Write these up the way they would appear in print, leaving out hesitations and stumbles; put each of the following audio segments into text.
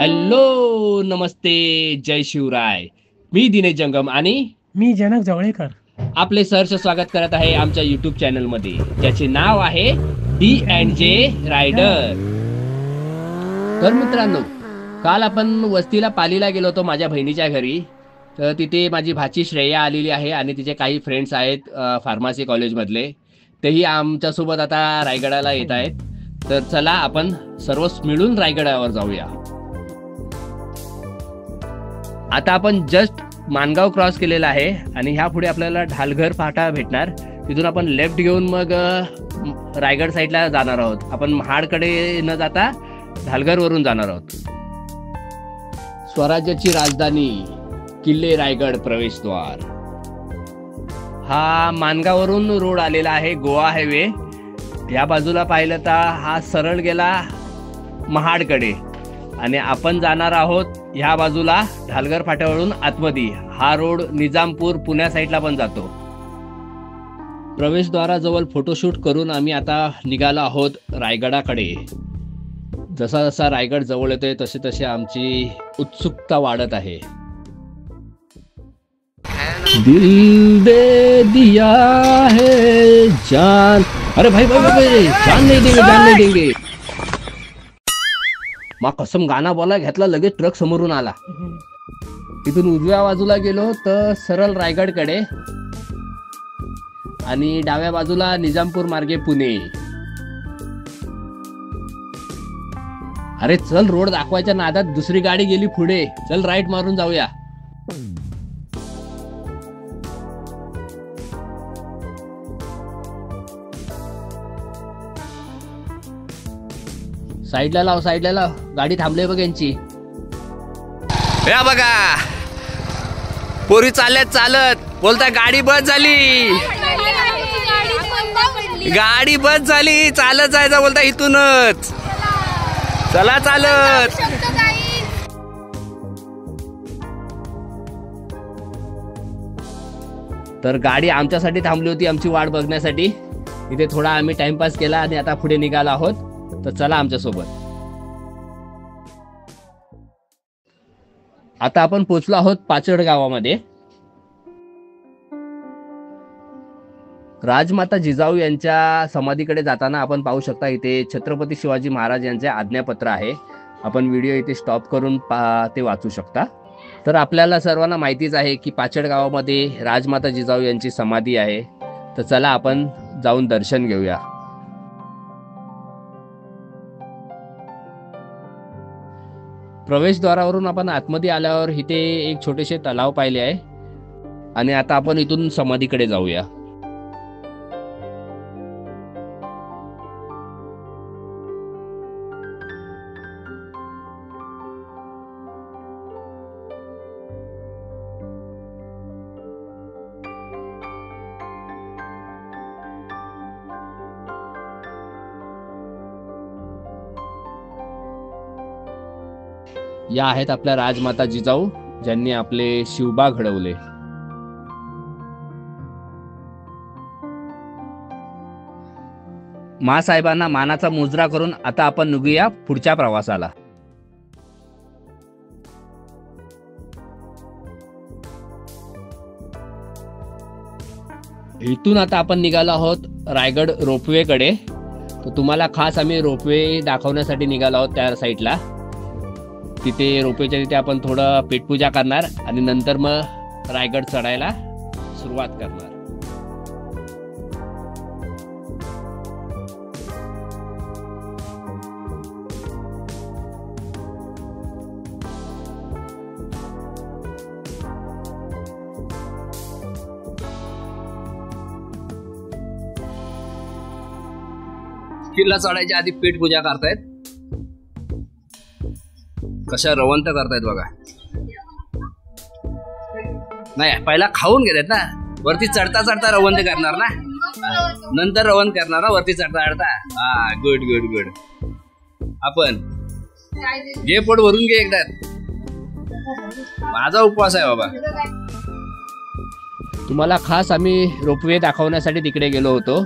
Hello नमस्ते जय शिवराय. मी दिनेश जंगम आणि मी जनक जवळेकर आपले सहर्ष स्वागत करत आहे आमच्या YouTube चॅनल मध्ये, ज्याचे नाव आहे D&J रायडर. तर मित्रांनो, काल आपण वस्तीला पालीला गेलो होतो माझ्या बहिणीच्या घरी. तर तिथे माझी भाची श्रेया आलेली आहे आणि तिचे काही फ्रेंड्स आहेत फार्मसी कॉलेजमधले. तेही आमच्यासोबत आता रायगडाला येत आहेत. तर चला आपण सर्व मिळून रायगडावर जाऊया. आता आपण जस्ट मानगाव क्रॉस केलेला आहे आणि ह्या पुढे आपल्याला ढालघर फाटा भेटणार. तिथून आपण लेफ्ट घेऊन मग रायगड साईडला जाणार आहोत. आपण महाडकडे न जाता ढालघर वरून जाणार आहोत. स्वराज्याची राजधानी किल्ले रायगड प्रवेशद्वार. हा मानगाववरून रोड आलेला आहे, गोवा हायवे. या बाजूला पाहिलं तर हा सरळ गेला महाडकडे आणि आपण जाणार आहोत ह्या बाजूला ढालघर फाट्यावरून आतमध्ये. हा रोड निजामपूर पुण्या साईडला पण जातो. प्रवेशद्वाराजवळ फोटोशूट करून आम्ही आता निघालो आहोत रायगडाकडे. जसा जसा रायगड जवळ येतोय तसे तसे आमची उत्सुकता वाढत आहे. दिल दे दिया है जान. अरे भाई भाई भाई, जान नहीं देंगे, जान नहीं देंगे. मग कसम गाणं बोला घेतला, लगेच ट्रक समोरून आला. तिथून उजव्या बाजूला गेलो तर सरळ रायगडकडे आणि डाव्या बाजूला निजामपूर मार्गे पुणे. अरे चल, रोड दाखवायच्या नादात दुसरी गाडी गेली पुढे. चल राईट मारून जाऊया. साईडला लाव, साईडला लाव. गाडी थांबले बघ यांची. या बघा, पोरी चालत चालत बोलता गाडी बस झाली, गाडी बस झाली. चालत जायचं बोलता इथूनच. चला चालत. तर गाडी आमच्यासाठी थांबली होती, आमची वाट बघण्यासाठी. इथे थोडा आम्ही टाइमपास केला आणि आता पुढे निघालो आहोत. तर चला आमच्या सोबत. आता आपण पोहोचलो आहोत पाचड गावामध्ये. राजमाता जिजाऊ यांच्या समाधीकडे जाताना आपण पाहू शकता इथे छत्रपती शिवाजी महाराज यांचे आज्ञापत्र आहे. आपण व्हिडिओ इथे स्टॉप करून ते वाचू शकता. तर आपल्याला सर्वांना माहितीच आहे की पाचड गावामध्ये राजमाता जिजाऊ यांची समाधी आहे. तर चला आपण जाऊन दर्शन घेऊया. प्रवेशद्वारावरून आपण आतमध्ये आल्यावर इथे एक छोटेसे तलाव पाहिले आहे आणि आता आपण इथून समाधीकडे जाऊया. या आहेत आपल्या राजमाता जिजाऊ, ज्यांनी आपले शिवबा घडवले. मासाहेबांना मानाचा मुजरा करून आता आपण निघूया पुढच्या प्रवासाला. इथून आता आपण निघालो आहोत रायगड रोपवे कडे. तर तुम्हाला खास आम्ही रोपवे दाखवण्यासाठी निघालो आहोत त्या साईडला. तिथे रोपवेच्या तिथे आपण थोडं पेटपूजा करणार आणि नंतर मग रायगड चढायला सुरुवात करणार. किल्ला चढायच्या आधी पेटपूजा करतायत. कशा रवंत करतायत बघा. नाही, पहिला खाऊन घेतात ना, वरती चढता चढता रवंत करणार ना, नंतर रवंत करणार ना वरती चढता चढता. हा, गुड गुड गुड. आपण घे, पोट भरून घे एकदा. माझा उपवास आहे बाबा. तुम्हाला खास आम्ही रोपवे दाखवण्यासाठी तिकडे गेलो होतो.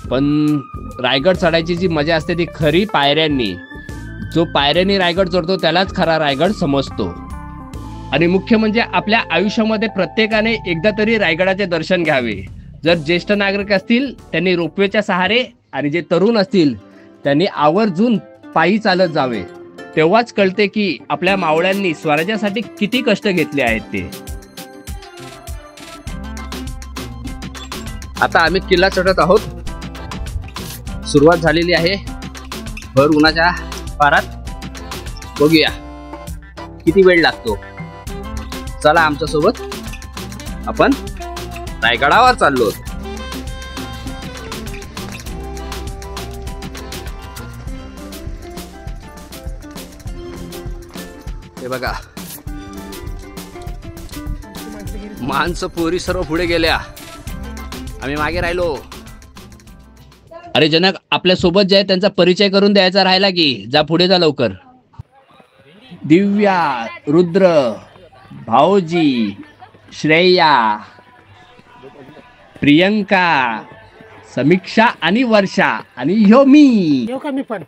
पण रायगड चढायची जी मजा असते ती खरी पायऱ्यांनी. जो पायऱ्याने रायगड चढतो त्यालाच खरा रायगड समजतो. आणि मुख्य म्हणजे आपल्या आयुष्यामध्ये प्रत्येकाने एकदा तरी रायगडाचे दर्शन घ्यावे. जर ज्येष्ठ नागरिक असतील त्यांनी रोपवेच्या सहारे आणि जे तरुण असतील त्यांनी आवर्जून पायी चालत जावे. तेव्हाच कळते की आपल्या मावळ्यांनी स्वराज्यासाठी किती कष्ट घेतले आहेत ते. आता आम्ही किल्ला चढत आहोत. सुरुवात झालेली आहे. भर उन्हाच्या पारात. बघूया किती वेळ लागतो. चला आमच्या सोबत. आपण रायगडावर चाललो. हे बघा माणसं पोरी सर्व पुढे गेल्या. आम्ही मागे राहिलो. अरे जनक, आपल्या सोबत जे आहे त्यांचा परिचय करून द्यायचा राहिला की. जा पुढे जा लवकर. दिव्या, रुद्र, भाऊजी, श्रेया, प्रियंका, समीक्षा आणि वर्षा आणि ह्यो मी. येऊ का मी पण?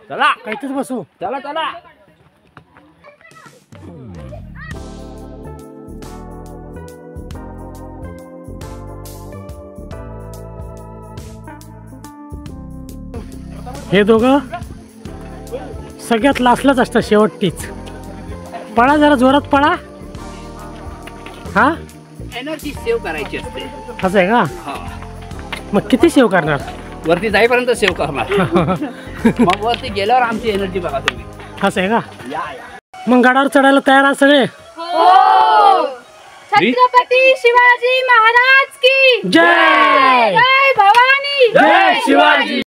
चला काहीतच बसू. चला चला. हे दोघं सगळ्यात लास्टलाच असतात, शेवटतीच. पळा जरा जोरात पळा. हा एनर्जी सेव्ह करायची असते. असं आहे का? मग किती सेव्ह करणार? वरती जाईपर्यंत सेव्ह करणार. मग वरती गेल्यावर आमची एनर्जी बघा तुम्ही. असं आहे का? मग गडावर चढायला तयार आहात सगळे? छत्रपती शिवाजी महाराज की जय. जय भवानी. जय शिवाजी.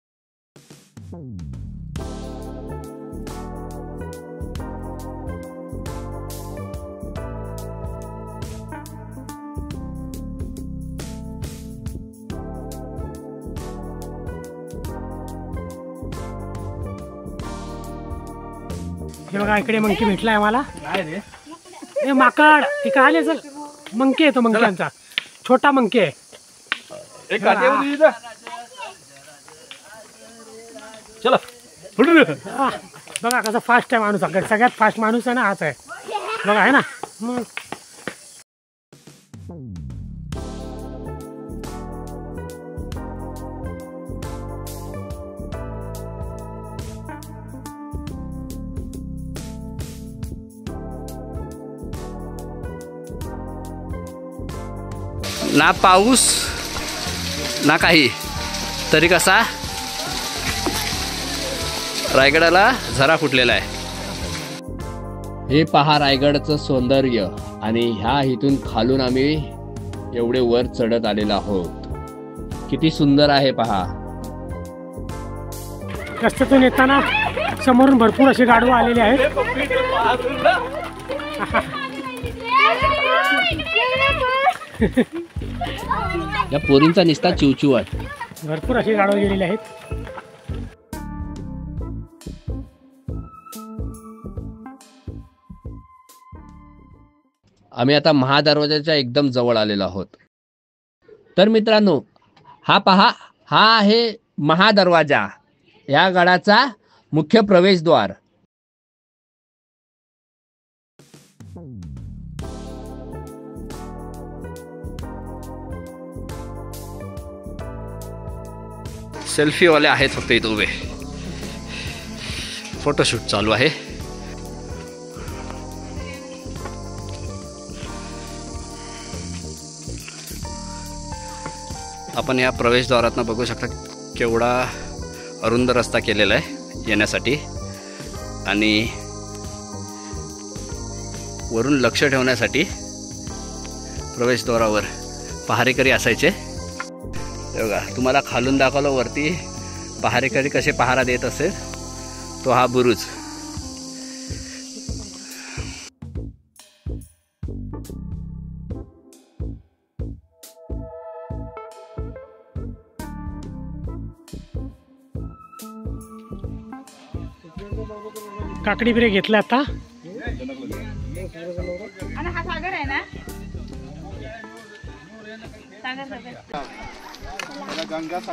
हे बघा इकडे मंकी भेटलाय आम्हाला. हे माकड इकडे आले. चल, मंकी आहे तो. मंक्यांचा छोटा मंकी आहे. चला बघा कसा फास्ट आहे माणूस. सगळ्यात फास्ट माणूस आहे ना हाच आहे. बघा आहे ना. मग ना पाऊस ना काही, तरी कसा रायगडाला झरा फुटलेला आहे. हे पहा रायगडचं सौंदर्य. आणि ह्या इथून खालून आम्ही एवढे वर चढत आलेलो आहोत. किती सुंदर आहे पहा. रस्त्यातून येताना समोरून भरपूर असे गाडवे आलेले आहेत. या पोरींचा निस्ता चिवचिव आहे. भरपूर असे गाडवे गेलेले आहेत. आम्ही आता महादरवाजाच्या एकदम जवळ आलेलो आहोत. तर मित्रांनो, हा पहा, हा आहे महादरवाजा. या गडाचा मुख्य प्रवेशद्वार. सेल्फीवाले आहेत फक्त इथं उभे. फोटोशूट चालू आहे. आपण या प्रवेशद्वारातनं बघू शकता केवढा अरुंद रस्ता केलेला आहे येण्यासाठी. आणि वरून लक्ष ठेवण्यासाठी प्रवेशद्वारावर पहारेकरी असायचे. बघा, तुम्हाला खालून दाखवलं वरती पहारेकरी कसे पहारा देत असेल. तो हा बुरुज. काकडी बिरे घेतला आता. आणि हा सागर आहे ना.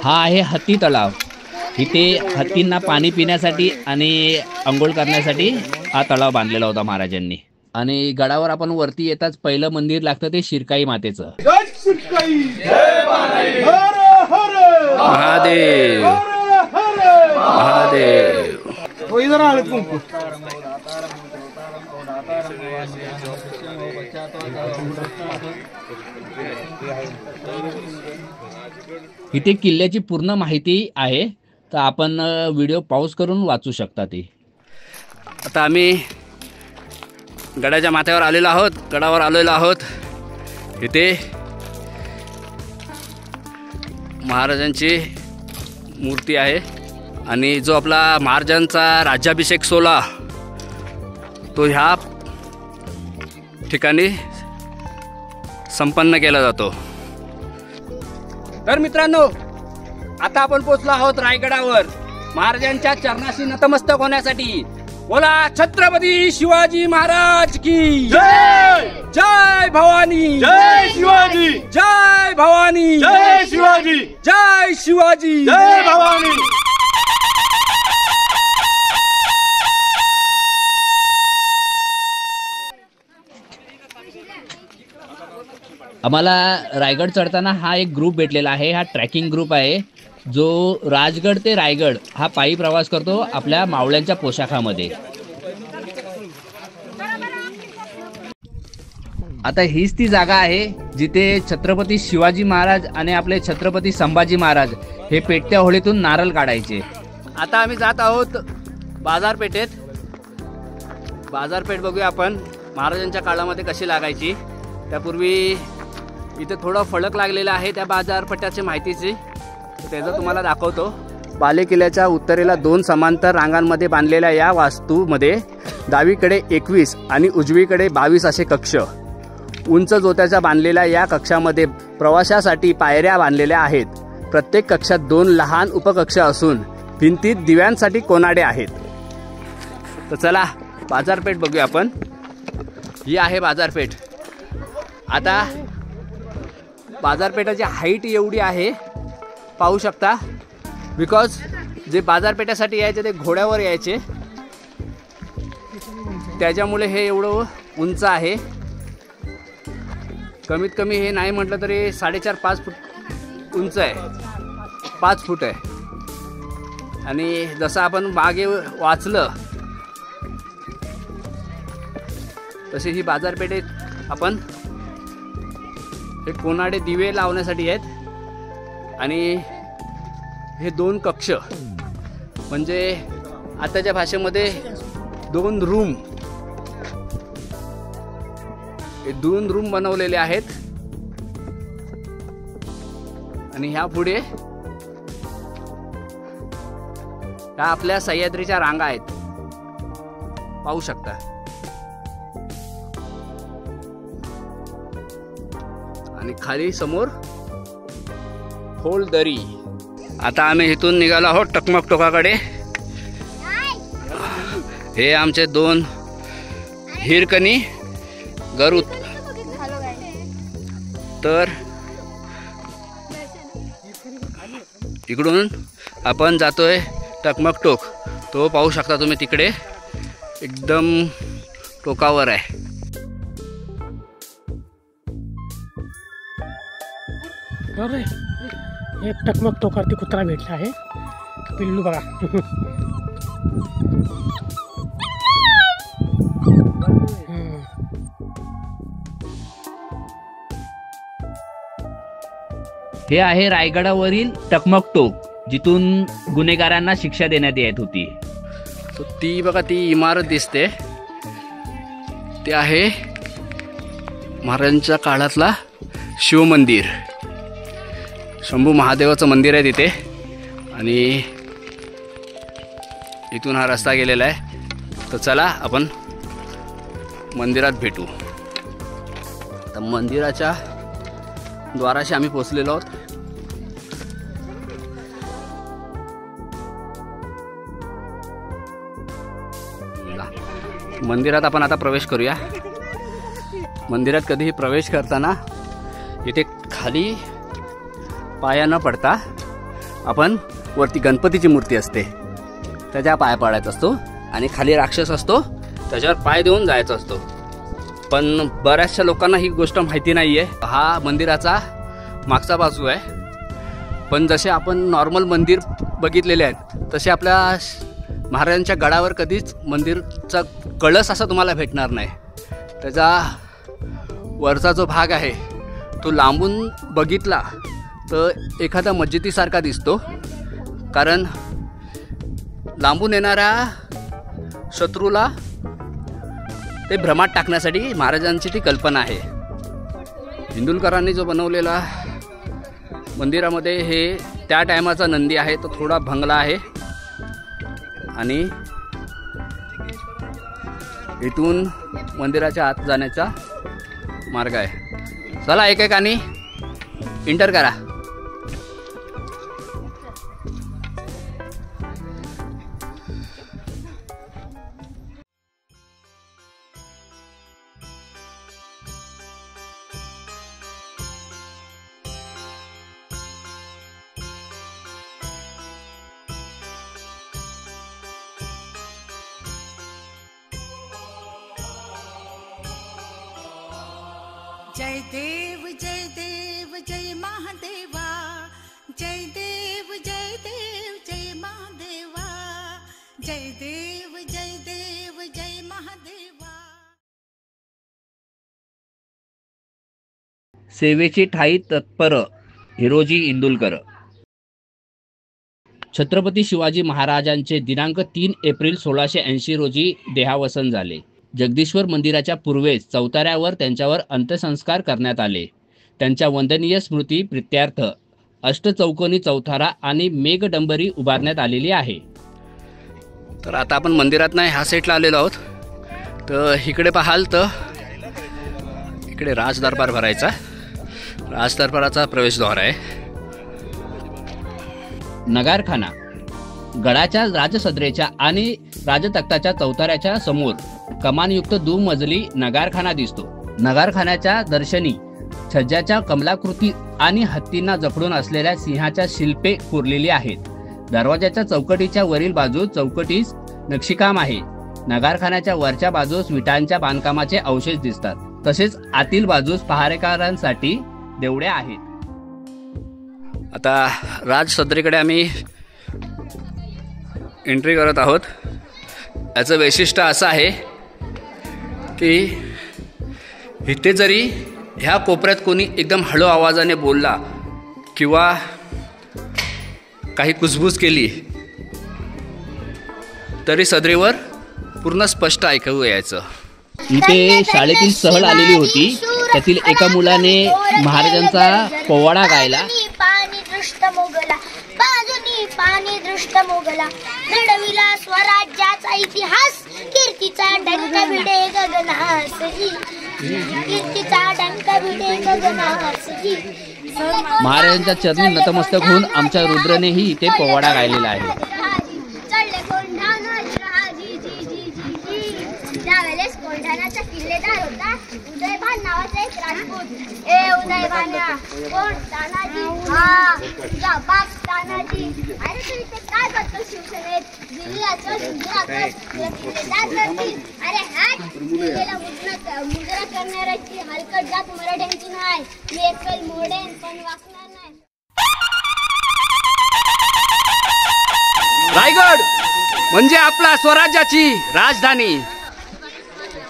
हा आहे हत्ती तलाव. इथे हत्तींना पाणी पिण्यासाठी आणि अंघोळ करण्यासाठी हा तलाव बांधलेला होता महाराजांनी. आणि गडावर आपण वरती येताच पहिलं मंदिर लागतं ते शिरकाई मातेचं. महादेव महादेव. इथे किल्ल्याची पूर्ण माहिती आहे, तर आपण व्हिडिओ पॉज करून वाचू शकता ती. आता आम्ही गडाच्या माथ्यावर आलेलो आहोत. इथे महाराजांची मूर्ती आहे आणि जो आपला महाराजांचा राज्याभिषेक सोहळा तो ह्या ठिकाणी संपन्न केला जातो. तर मित्रांनो, आता आपण पोहोचलो आहोत रायगडावर महाराजांच्या चरणाशी नतमस्तक होण्यासाठी. बोला छत्रपती शिवाजी महाराज की जय. जय भवानी. जय शिवाजी. जय भवानी. जय शिवाजी. जय शिवाजी. जय भवानी. आम्हाला रायगड चढताना हा एक ग्रुप भेटलेला आहे. हा ट्रॅकिंग ग्रुप आहे जो राजगड ते रायगड हा पायी प्रवास करतो आपल्या मावळ्यांच्या पोशाखामध्ये. आता हीच ती जागा आहे जिथे छत्रपती शिवाजी महाराज आणि आपले छत्रपती संभाजी महाराज हे पेटत्या होळीतून नारळ काढायचे. आता आम्ही जात आहोत बाजारपेठेत. बाजारपेठ बघूया आपण महाराजांच्या काळामध्ये कशी लागायची. त्यापूर्वी इथे थोडं फळक लागलेलं आहे त्या बाजारपेठाची माहितीची, त्याचं तुम्हाला दाखवतो. बालेकिल्ल्याच्या उत्तरेला 2 समांतर रांगांमध्ये बांधलेल्या या वास्तूमध्ये डावीकडे 21 आणि उजवीकडे 22 असे कक्ष. उंच जोत्याच्या बांधलेल्या या कक्षामध्ये प्रवाशासाठी पायऱ्या बांधलेल्या आहेत. प्रत्येक कक्षात 2 लहान उपकक्ष असून भिंतीत दिव्यांसाठी कोनाडे आहेत. तर चला बाजारपेठ बघूया आपण. ही आहे बाजारपेठ. आता बाजारपेठाची हाईट एवढी आहे पाहू शकता, बिकॉज जे बाजारपेठासाठी यायचे ते घोड्यावर यायचे, त्याच्यामुळे हे एवढं उंच आहे. कमीत कमी हे नाही म्हटलं तरी 4.5-5 फूट उंच आहे. 5 फूट आहे. आणि जसं आपण मागे वाचलं तसे ही बाजारपेठेत आपण हे कोनाडे दिवे लावण्यासाठी आहेत. आणि हे 2 कक्ष म्हणजे आताच्या भाषेमध्ये 2 रूम, हे 2 रूम बनवलेले आहेत. आणि ह्या पुढे ह्या आपल्या सह्याद्रीच्या रांगा आहेत पाहू शकता. आणि खाली समोर खोल दरी. आता आम्ही इथून निघालो आहोत टकमक टोकाकडे. हे आमचे 2 हिरकणी गरू. तर इकडून आपण जातोय टकमक टोक. तो पाहू शकता तुम्ही तिकडे एकदम टोकावर आहे. अरे एक टकमक टोकावरती कुत्रा भेटला आहे. पिल्लू बघा. हे आहे रायगडावरील टकमक टोक, जिथून गुन्हेगारांना शिक्षा देण्यात येत होती. तो ती बघा ती इमारत दिसते, ते आहे महाराजांच्या काळातला शिवमंदिर. शंभू महादेवाचं मंदिर आहे तिथे. आणि इथून हा रस्ता गेलेला आहे. तर चला आपण मंदिरात भेटू. तर मंदिराच्या द्वाराशी आम्ही पोचलेलो आहोत. मंदिरात आपण आता प्रवेश करूया. मंदिरात कधीही प्रवेश करताना इथे खाली पाया न पडता आपण वरती गणपतीची मूर्ती असते त्याच्या पाय पाडायचा असतो आणि खाली राक्षस असतो त्याच्यावर पाय देऊन जायचा असतो. पण बऱ्याचशा लोकांना ही गोष्ट माहिती नाही आहे. हा मंदिराचा मागचा बाजू आहे. पण जसे आपण नॉर्मल मंदिर बघितलेले आहेत तसे आपल्या महाराजांच्या गडावर कधीच मंदिरचा कळस असा तुम्हाला भेटणार नाही. त्याचा वरचा जो भाग आहे तो लांबून बघितला तर एखादा मस्जिदीसारखा दिसतो, कारण लांबून येणाऱ्या शत्रूला ते भ्रमात टाकण्यासाठी महाराजांची ती कल्पना आहे. इंदुलकरांनी जो बनवलेला मंदिरामध्ये हे त्या टायमाचा नंदी आहे तो थोडा भंगला आहे आणि इथून मंदिराच्या आत जाण्याचा मार्ग आहे. चला एकेकाने एंटर करा. जय देव जय देव जय महादेवा, जय देव जय देव जय महादेवा, जय देव जय देव जय महादेवा. सेवेची ठाई तत्पर हिरोजी इंदुलकर. छत्रपती शिवाजी महाराजांचे दिनांक 3 एप्रिल 1680 रोजी देहावसन झाले. जगदीश्वर मंदिराच्या पूर्वेस चौताऱ्यावर त्यांच्यावर अंत्यसंस्कार करण्यात आले. त्यांच्या वंदनीय स्मृती प्रित्यर्थ अष्टचौकोनी चौथारा आणि मेघडंबरी उभारण्यात आलेली आहे. तर आता आपण मंदिरात नाही ह्या साईडला आलेलो आहोत. तर इकडे पाहाल तर इकडे राजदरबार भरायचा, राजदरबाराचा प्रवेशद्वार आहे. नगारखाना गडाच्या राजसदरेच्या आणि राजतख्ताच्या चौताऱ्याच्या समोर कमानयुक्त दुमजली नगारखाना दिसतो. नगारखान्याच्या दर्शनी छज्जाच्या कमलाकृती आणि हत्तींना जखडून असलेल्या सिंहाच्या शिल्पे कोरलेली आहेत. दरवाजाच्या चौकटीच्या वरील बाजूस चौकटीस नक्षीकाम आहे. नगारखान्याच्या वरच्या बाजूस विटांच्या बांधकामाचे अवशेष दिसतात. तसेच आतील बाजूस पहारेकरांसाठी देवड्या आहेत. आता राजसदरीकडे आम्ही एंट्री करत आहोत. याचं वैशिष्ट्य असं आहे की इथे जरी ह्या कोपऱ्यात कोणी एकदम हळू आवाजाने बोलला किंवा काही कुजबूज केली तरी सदरीवर पूर्ण स्पष्ट ऐकू यायचं. इथे शाळेतील सहल आलेली होती. त्यातील एका मुलाने महाराजांचा पोवाडा गायला. पाणी दृष्ट मोगला घडविला स्वराज्याचा इतिहास, कीर्तीचा डंक भिडे गगनास, कीर्तीचा डंक भिडे गगनास. महाराजांच्या चरणी नतमस्तक होऊन आमच्या रुद्रनेही इथे पोवाडा गायलेला आहे. त्यावेळेस कोंढाण्याचा किल्लेदार होता उदयभान नावाचा एक राजपूत. उदयभान्या कोण? तानाजी. हा तुझा बाप तानाजी. अरे तू इथे काय करतो शिवसेनेत? दिल्लीचं किल्लेदार करतील. अरे हॅट, दिल्लीला मुजरा करणाऱ्याची हलकट जात मराठ्यांची नाही. मी एकल मोडेन पण वाकणार नाही. रायगड म्हणजे आपला स्वराज्याची राजधानी.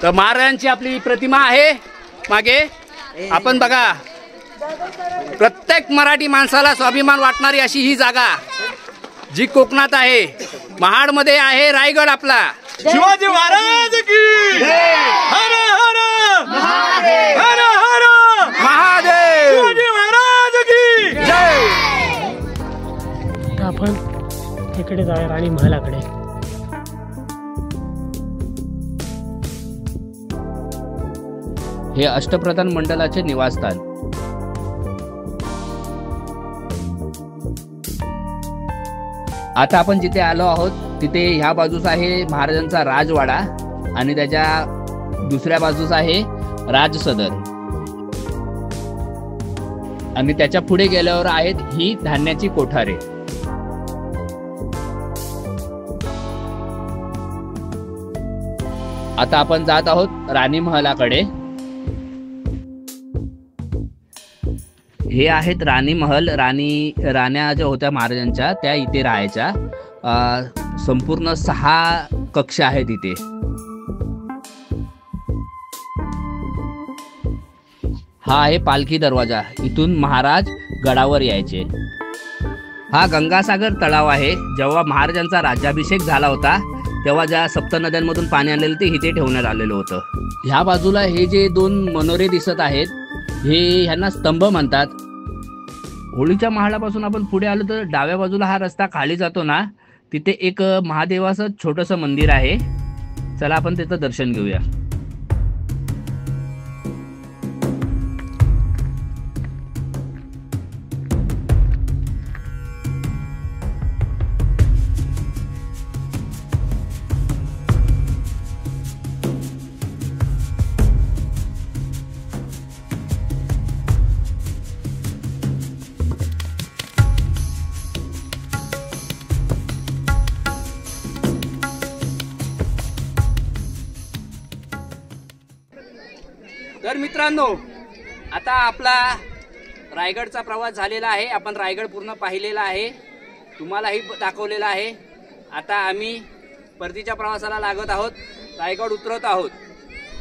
तर महाराजांची आपली प्रतिमा आहे मागे. आपण बघा, प्रत्येक मराठी माणसाला स्वाभिमान वाटणारी अशी ही जागा जी कोकणात आहे, महाडमध्ये आहे रायगड आपला. शिवाजी महाराज की हर हर महादेव, हर हर महादेव. शिवाजी महाराज की जय. आता आपण इकडे जाऊया राणी महालाकडे. हे अष्टप्रधान मंडळाचे निवासस्थान. आता आपण जिथे आलो आहोत तिथे ह्या बाजूस आहे महाराजांचा राजवाडा आणि त्याच्या दुसऱ्या बाजूस आहे राजसदर आणि त्याच्या पुढे गेल्यावर आहेत ही धान्याची कोठारे. आता आपण जात आहोत राणी महलाकडे. हे आहेत राणी महल. राण्या ज्या होत्या महाराजांच्या त्या इथे राहायच्या. संपूर्ण 6 कक्ष आहेत इथे. हा आहे पालखी दरवाजा. इथून महाराज गडावर यायचे. हा गंगासागर तलाव आहे. जेव्हा महाराजांचा राज्याभिषेक झाला होता तेव्हा ज्या सप्त नद्यांमधून पाणी आणलेलं ते इथे ठेवण्यात आलेलं होतं. ह्या बाजूला हे जे 2 मनोरे दिसत आहेत हे ह्यांना स्तंभ म्हणतात. होळीच्या महालापासून आपण पुढे आलो तर डाव्या बाजूला हा रस्ता खाली जातो ना, तिथे एक महादेवाचं छोटंसं मंदिर आहे. चला आपण त्याचं दर्शन घेऊया. तर मित्रांनो, आता आपला रायगडचा प्रवास झालेला आहे. आपण रायगड पूर्ण पाहिलेला आहे, तुम्हालाही दाखवलेला आहे. आता आम्ही परतीच्या प्रवासाला लागत आहोत, रायगड उतरत आहोत.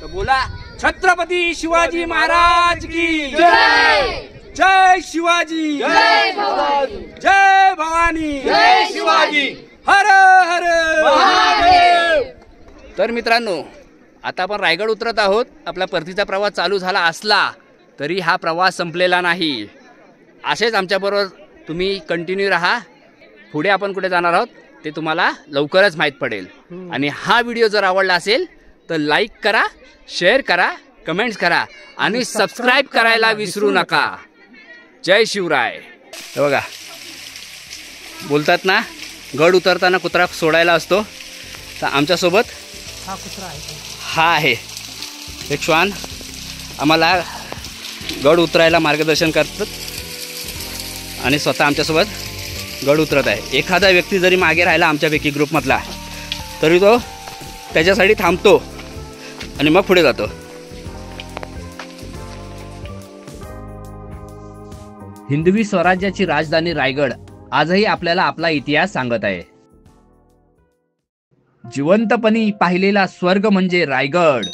तर बोला, छत्रपती शिवाजी महाराज की जय. जय शिवाजी, जय भवानी, जय भवानी, जय शिवाजी, हर हर महादेव. तर मित्रांनो, आता आपण रायगड उतरत आहोत. आपला परतीचा प्रवास चालू झाला असला तरी हा प्रवास संपलेला नाही. असेच आमच्याबरोबर तुम्ही कंटिन्यू राहा. पुढे आपण कुठे जाणार आहोत ते तुम्हाला लवकरच माहीत पडेल. आणि हा व्हिडिओ जर आवडला असेल तर लाईक करा, शेअर करा, कमेंट्स करा आणि सबस्क्राईब करायला विसरू नका. जय शिवराय. हे बघा, बोलतात ना, गड उतरताना कुत्रा सोडायला असतो. तर आमच्यासोबत हा कुत्रा आहे. हा आहे एक श्वान. आम्हाला गड उतरायला मार्गदर्शन करतात आणि स्वतः आमच्यासोबत गड उतरत आहे. एखादा व्यक्ती जरी मागे राहिला आमच्यापैकी ग्रुपमधला तरी तो त्याच्यासाठी थांबतो आणि मग पुढे जातो. हिंदवी स्वराज्याची राजधानी रायगड आजही आपल्याला आपला इतिहास सांगत आहे. जिवंतपणी पाहिलेला स्वर्ग म्हणजे रायगड.